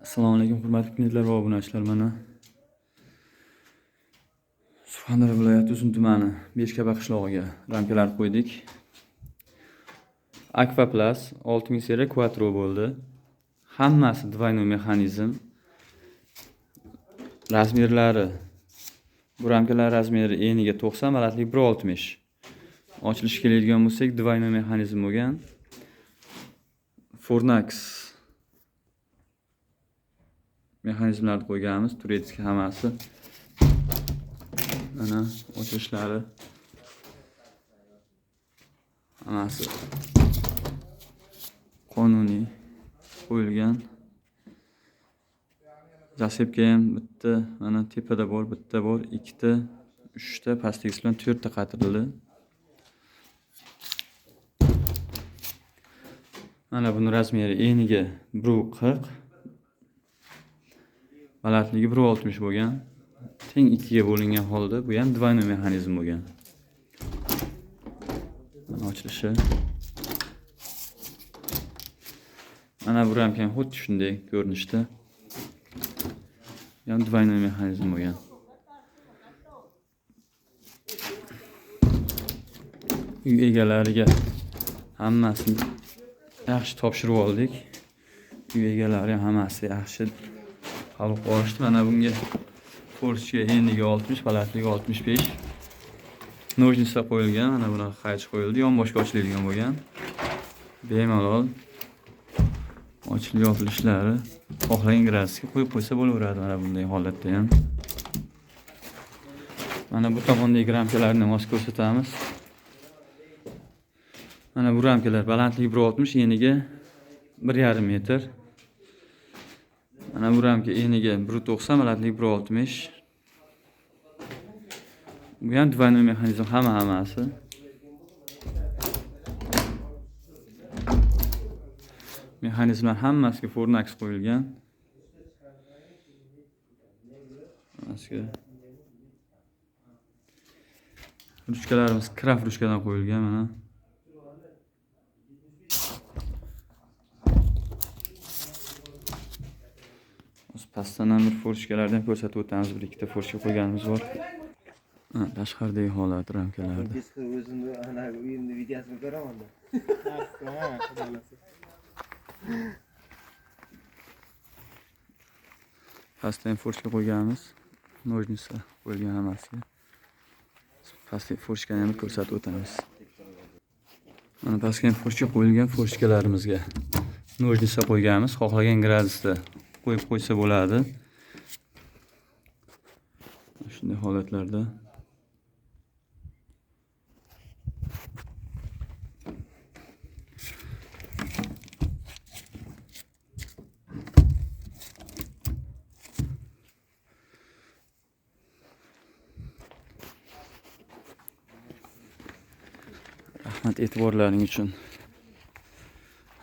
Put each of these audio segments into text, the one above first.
Assalomu alaykum hurmatli klientlar va obunachilar. Mana Surxondaryo viloyati Uzun tumani Beshkaba qishlog'iga ramkalar qo'ydik. Aqua Plus 6000 seriya Quattro bo'ldi. Hammasi двойной mexanizm. Razmerlari bu ramkalar razmeri eniga 90, balandligi 1.60. Ochilishi keladigan bo'lsak, двойной mexanizm bo'lgan. Fornax mexanizmlarni qo'yganmiz. Turetskiy hammasi. Mana ochilishlari hammasi qonuniy qo'yilgan. Zasepka ham bitta, mana tepada bor, bitta bor, ikkita, uchta, pastdagisi bilan 4 ta qatirli. Mana buni razmeri eniga 1.40, balandligi 1.60 bo'lgan. Teng ikkiga bo'lingan holda, bu ham двойной mexanizm bo'lgan. Mana ochilishi. Mana bu ramka ham xuddi shunday ko'rinishda. Ham двойной mexanizm bo'lgan. Uy egalariga hammasini yaxshi topshirib oldik. Uy egalari ham hammasi yaxshi qabul qilishdi. Mana bunga Porsche eniga 60, balandligi 65. Nojnisa qo'yilgan, mana bunaqa qaychi qo'yildi, yonboshga ochiladigan bo'lgan. Bemalol ochilib yopilishlari xohlagan gradusga qo'yib qo'ysa bo'laveradi mana bunday holatda ham. Mana bu tomondagi ramkalarni ham ko'rsatamiz. Mana bu ramkalar balandligi 1.60, eniga 1.5 metr. Mana bu ramka eniga 1.90, balandligi 1.60. Bu ham двойной mexanizm hammasi. Mexanizmlar hammasiga Fornax qo'yilgan. Hammasiga ruchkalarimiz Kraft ruchkadan qo'yilgan mana. Pastdan ham bir forchkalardan ko'rsatib o'tamiz. Bir ikkita forchka qo'yganimiz bor. Tashqaridagi holat ramkalarda. O'zimni ana uyimni videosini ko'raman-da. Pastdan forchka qo'yganmiz. Nojnisa qo'yilgan hammasiga. Pastdan forchkani ham ko'rsatib o'tamiz. Mana pastga forchka qo'yilgan, forchkalarimizga nojnisa qo'yganmiz. Xohlagan gradusda qo'yib qo'ysa bo'ladi. Shunday holatlarda rahmat e'tiborlaring uchun.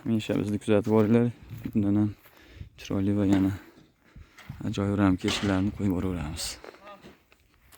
Hamisha bizni kuzatib boringlar. Bundan ham chiroyli va yana ajoyib ramka eshiklarni qo'yib boraveramiz.